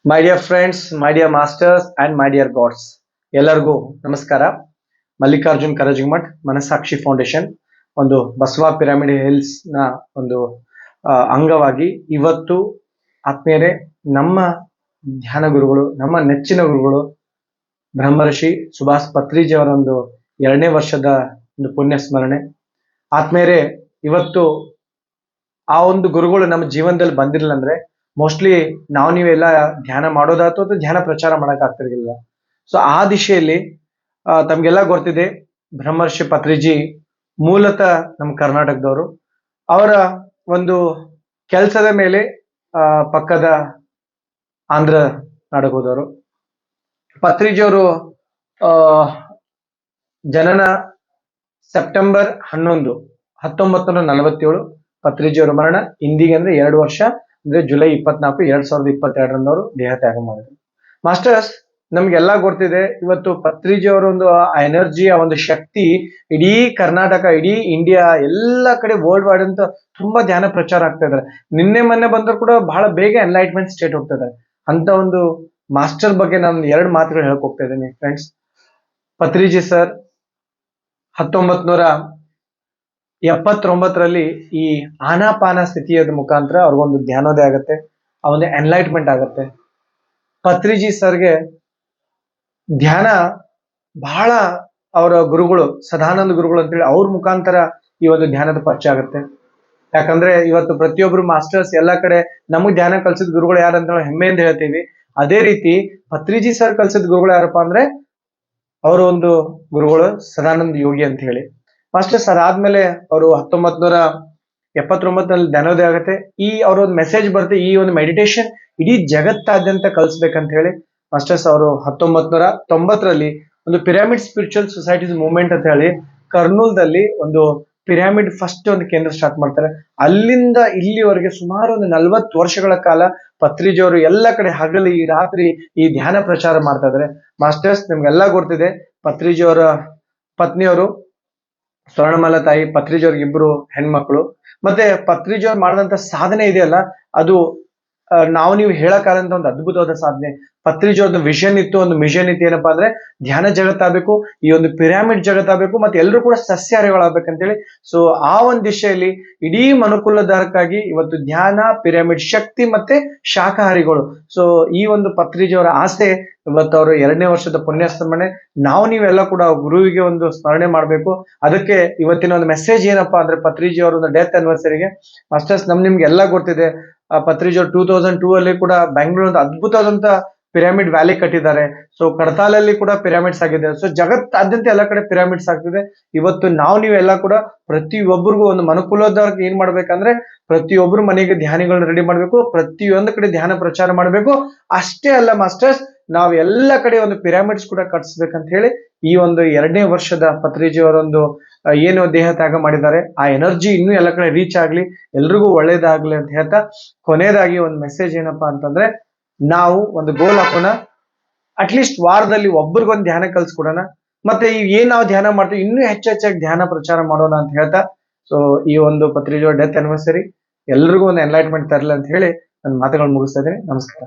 My dear friends, my dear masters and my dear God's, ಎಲ್ಲರಿಗೂ ನಮಸ್ಕಾರ. Mallikarjun ಕರಜಮಠ್ ಮನಸ್ಸಾಕ್ಷಿ foundation ಒಂದು Basava pyramid hills ನ ಒಂದು ಅಂಗವಾಗಿ ಇವತ್ತು ಆತ್ಮೀಯರೇ, ನಮ್ಮ ಧ್ಯಾನ ಗುರುಗಳು, ನಮ್ಮ ನೆಚ್ಚಿನ ಗುರುಗಳು ಬ್ರಹ್ಮರ್ಷಿ ಸುಭಾಷ್ ಪತ್ರಿಜಿ ಅವರ ಒಂದು 2ನೇ ವರ್ಷದ ಒಂದು ಪುಣ್ಯ ಸ್ಮರಣೆ. ಆತ್ಮೀಯರೇ, ಇವತ್ತು ಆ ಒಂದು ಗುರುಗಳು ನಮ್ಮ ಜೀವನದಲ್ಲಿ ಬಂದಿರಲಿಲ್ಲ ಅಂದ್ರೆ ಮೋಸ್ಟ್ಲಿ ನೀವೆಲ್ಲ ಧ್ಯಾನ ಮಾಡೋದಾಯ್ತು ಅಥವಾ ಧ್ಯಾನ ಪ್ರಚಾರ ಮಾಡಕ್ ಆಗ್ತಿರ್ಲಿಲ್ಲ. ಸೊ ಆ ದಿಶೆಯಲ್ಲಿ ತಮ್ಗೆಲ್ಲ ಗೊತ್ತಿದೆ, ಬ್ರಹ್ಮರ್ಷಿ ಪತ್ರಿಜಿ ಮೂಲತಃ ನಮ್ಮ ಕರ್ನಾಟಕದವರು. ಅವರ ಒಂದು ಕೆಲಸದ ಮೇಲೆ ಪಕ್ಕದ ಆಂಧ್ರ ನಾಡಿಗೆ ಹೋದವರು. ಪತ್ರಿಜಿ ಅವರು ಜನನ ಸೆಪ್ಟೆಂಬರ್ 11, 1947. ಪತ್ರಿಜಿ ಅವರ ಮರಣ ಇಂದಿಗೆ ಅಂದ್ರೆ 2 ವರ್ಷ, ಅಂದ್ರೆ ಜುಲೈ 24, 2022 ಅವರು ದೇಹ ತ್ಯಾಗ ಮಾಡಿದ್ರು. ಮಾಸ್ಟರ್ಸ್, ನಮ್ಗೆಲ್ಲ ಗೊತ್ತಿದೆ, ಇವತ್ತು ಪತ್ರಿಜಿ ಅವರ ಒಂದು ಎನರ್ಜಿ, ಆ ಒಂದು ಶಕ್ತಿ ಇಡೀ ಕರ್ನಾಟಕ, ಇಡೀ ಇಂಡಿಯಾ, ಎಲ್ಲ ಕಡೆ ವರ್ಲ್ಡ್ ವೈಡ್ ಅಂತ ತುಂಬಾ ಧ್ಯಾನ ಪ್ರಚಾರ ಆಗ್ತಾ ಇದಾರೆ. ನಿನ್ನೆ ಮೊನ್ನೆ ಬಂದ್ರು ಕೂಡ ಬಹಳ ಬೇಗ ಎನ್ಲೈಟ್ಮೆಂಟ್ ಸ್ಟೇಟ್ ಹೋಗ್ತಾ ಇದ್ದಾರೆ. ಅಂತ ಒಂದು ಮಾಸ್ಟರ್ ಬಗ್ಗೆ ನಾನು 2 ಮಾತುಗಳು ಹೇಳಕ್ ಹೋಗ್ತಾ ಇದ್ದೀನಿ ಫ್ರೆಂಡ್ಸ್. ಪತ್ರಿಜಿ ಸರ್ 1979ರಲ್ಲಿ ಈ ಆನಾಪಾನ ಸ್ಥಿತಿಯ ಮುಖಾಂತರ ಅವ್ರಿಗೊಂದು ಧ್ಯಾನೋದಯ ಆಗತ್ತೆ, ಆ ಒಂದು ಎನ್ಲೈಟ್ಮೆಂಟ್ ಆಗತ್ತೆ. ಪತ್ರಿಜಿ ಸರ್ಗೆ ಧ್ಯಾನ ಬಹಳ ಅವರ ಗುರುಗಳು ಸದಾನಂದ ಗುರುಗಳು ಅಂತೇಳಿ ಅವ್ರ ಮುಖಾಂತರ ಈ ಒಂದು ಧ್ಯಾನದ ಪರಿಚಯ ಆಗುತ್ತೆ. ಯಾಕಂದ್ರೆ ಇವತ್ತು ಪ್ರತಿಯೊಬ್ರು ಮಾಸ್ಟರ್ಸ್ ಎಲ್ಲ ಕಡೆ ನಮಗ್ ಧ್ಯಾನ ಕಲ್ಸಿದ ಗುರುಗಳು ಯಾರಂತ ಹೆಮ್ಮೆಯಿಂದ ಹೇಳ್ತೀವಿ. ಅದೇ ರೀತಿ ಪತ್ರಿಜಿ ಸರ್ ಕಲ್ಸಿದ ಗುರುಗಳು ಯಾರಪ್ಪ ಅಂದ್ರೆ ಅವರ ಒಂದು ಗುರುಗಳು ಸದಾನಂದ ಯೋಗಿ ಅಂತ ಹೇಳಿ. ಮಾಸ್ಟರ್ಸ್ ಅದಾದ್ಮೇಲೆ ಅವರು 1979ರಲ್ಲಿ ಧ್ಯಾನೋದಯ ಆಗುತ್ತೆ. ಅವರ ಒಂದು ಮೆಸೇಜ್ ಬರುತ್ತೆ, ಈ ಒಂದು ಮೆಡಿಟೇಷನ್ ಇಡೀ ಜಗತ್ತಾದ್ಯಂತ ಕಲಿಸ್ಬೇಕಂತ ಹೇಳಿ ಮಾಸ್ಟರ್ಸ್ ಅವರು 1990ರಲ್ಲಿ ಒಂದು ಪಿರಮಿಡ್ ಸ್ಪಿರಿಚುವಲ್ ಸೊಸೈಟೀಸ್ ಮೂವ್ಮೆಂಟ್ ಅಂತ ಹೇಳಿ ಕರ್ನೂಲ್ದಲ್ಲಿ ಒಂದು ಪಿರಮಿಡ್ ಫಸ್ಟ್ ಒಂದು ಕೇಂದ್ರ ಸ್ಟಾರ್ಟ್ ಮಾಡ್ತಾರೆ. ಅಲ್ಲಿಂದ ಇಲ್ಲಿವರೆಗೆ ಸುಮಾರು ಒಂದು 40 ವರ್ಷಗಳ ಕಾಲ ಪತ್ರಿಜಿ ಅವರು ಎಲ್ಲ ಕಡೆ ಹಗಲಿ ರಾತ್ರಿ ಈ ಧ್ಯಾನ ಪ್ರಚಾರ ಮಾಡ್ತಾ ಇದ್ದಾರೆ. ಮಾಸ್ಟರ್ಸ್, ನಿಮ್ಗೆಲ್ಲ ಗೊತ್ತಿದೆ, ಪತ್ರಿಜಿ ಅವರ ಪತ್ನಿಯವರು ಸ್ವರ್ಣಮಾಲಾ ತಾಯಿ, ಪತ್ರಿಜಿ ಅವ್ರಿಗೆ 2 ಹೆಣ್ಮಕ್ಳು. ಮತ್ತೆ ಪತ್ರಿಜಿ ಅವ್ರು ಮಾಡಿದಂತ ಸಾಧನೆ ಇದೆಯಲ್ಲ, ಅದು ನೀವು ಹೇಳಕ್ಕಾದಂತ ಒಂದು ಅದ್ಭುತವಾದ ಸಾಧನೆ. ಪತ್ರಿಜಿ ಅವ್ರದ್ದು ವಿಷನ್ ಇತ್ತು, ಒಂದು ಮಿಷನ್ ಇತ್ತು, ಏನಪ್ಪಾ ಅಂದ್ರೆ ಧ್ಯಾನ ಜಗತ್ತಾಗಬೇಕು, ಈ ಒಂದು ಪಿರಮಿಡ್ ಜಗತ್ತಾಗಬೇಕು, ಮತ್ತೆ ಎಲ್ಲರೂ ಕೂಡ ಸಸ್ಯಾಹಾರಿಗಳಾಗಬೇಕಂತೇಳಿ. ಸೊ ಆ ಒಂದು ದಿಶೆಯಲ್ಲಿ ಇಡೀ ಮನುಕುಲಧಾರಕ್ಕಾಗಿ ಇವತ್ತು ಧ್ಯಾನ, ಪಿರಮಿಡ್ ಶಕ್ತಿ ಮತ್ತೆ ಶಾಕಾಹಾರಿಗಳು. ಸೊ ಈ ಒಂದು ಪತ್ರಿಜಿ ಅವರ ಆಸೆ, ಇವತ್ತು ಅವರು 2ನೇ ವರ್ಷದ ಪುಣ್ಯ ಸ್ಮರಣೆ. ನೀವೆಲ್ಲ ಕೂಡ ಗುರುವಿಗೆ ಒಂದು ಸ್ಮರಣೆ ಮಾಡ್ಬೇಕು. ಅದಕ್ಕೆ ಇವತ್ತಿನ ಒಂದು ಮೆಸೇಜ್ ಏನಪ್ಪಾ ಅಂದ್ರೆ ಪತ್ರಿಜಿ ಅವರ ಒಂದು ಡೆತ್ ಆನಿವರ್ಸರಿಗೆ. ಮಾಸ್ಟರ್ಸ್, ನಿಮ್ಗೆಲ್ಲ ಗೊತ್ತಿದೆ, ಪತ್ರಿಜಿ ಅವರು 2002 ಅಲ್ಲಿ ಕೂಡ ಬೆಂಗಳೂರು ಒಂದು ಅದ್ಭುತವಾದಂತ ಪಿರಮಿಡ್ ವ್ಯಾಲಿ ಕಟ್ಟಿದ್ದಾರೆ. ಸೊ ಕಡತಾಲಲ್ಲಿ ಕೂಡ ಪಿರಮಿಡ್ಸ್ ಆಗಿದೆ. ಸೊ ಜಗತ್ತಾದ್ಯಂತ ಎಲ್ಲ ಕಡೆ ಪಿರಮಿಡ್ಸ್ ಆಗ್ತಿದೆ. ಇವತ್ತು ನೀವೆಲ್ಲ ಕೂಡ ಪ್ರತಿಯೊಬ್ಬರಿಗೂ ಒಂದು ಮನುಕುಲದವ್ರಿಗೆ ಏನ್ ಮಾಡ್ಬೇಕಂದ್ರೆ ಪ್ರತಿಯೊಬ್ಬರು ಮನೆಗೆ ಧ್ಯಾನಿಗಳನ್ನ ರೆಡಿ ಮಾಡ್ಬೇಕು, ಪ್ರತಿಯೊಂದು ಕಡೆ ಧ್ಯಾನ ಪ್ರಚಾರ ಮಾಡ್ಬೇಕು. ಅಷ್ಟೇ ಅಲ್ಲ ಮಾಸ್ಟರ್ಸ್, ಎಲ್ಲ ಕಡೆ ಒಂದು ಪಿರಮಿಡ್ಸ್ ಕೂಡ ಕಟ್ಸ್ಬೇಕಂತ ಹೇಳಿ ಈ ಒಂದು 2ನೇ ವರ್ಷದ ಪತ್ರಿಜಿ ಅವರೊಂದು ಏನು ದೇಹ ತ್ಯಾಗ ಮಾಡಿದ್ದಾರೆ, ಆ ಎನರ್ಜಿ ಇನ್ನೂ ಎಲ್ಲ ಕಡೆ ರೀಚ್ ಆಗ್ಲಿ, ಎಲ್ರಿಗೂ ಒಳ್ಳೇದಾಗ್ಲಿ ಅಂತ ಹೇಳ್ತಾ ಕೊನೆಯದಾಗಿ ಒಂದು ಮೆಸೇಜ್ ಏನಪ್ಪಾ ಅಂತಂದ್ರೆ, ನಾವು ಒಂದು ಗೋಲ್ ಹಾಕೋಣ, ಅಟ್ಲೀಸ್ಟ್ ವಾರದಲ್ಲಿ ಒಬ್ರಿಗೊಂದು ಧ್ಯಾನ ಕಲ್ಸ್ಕೊಡೋಣ. ಮತ್ತೆ ನಾವು ಧ್ಯಾನ ಮಾಡ್ತೀವಿ ಇನ್ನೂ ಹೆಚ್ಚಾಗಿ ಧ್ಯಾನ ಪ್ರಚಾರ ಮಾಡೋಣ ಅಂತ ಹೇಳ್ತಾ, ಸೊ ಈ ಒಂದು ಪತ್ರಿಜಿ ಡೆತ್ ಆನಿವರ್ಸರಿ ಎಲ್ರಿಗೂ ಒಂದು ಎನ್ಲೈಟ್ಮೆಂಟ್ ತರಲಿ ಅಂತ ಹೇಳಿ ನನ್ನ ಮಾತುಗಳನ್ನು ಮುಗಿಸ್ತಾ ಇದ್ದೀನಿ. ನಮಸ್ಕಾರ.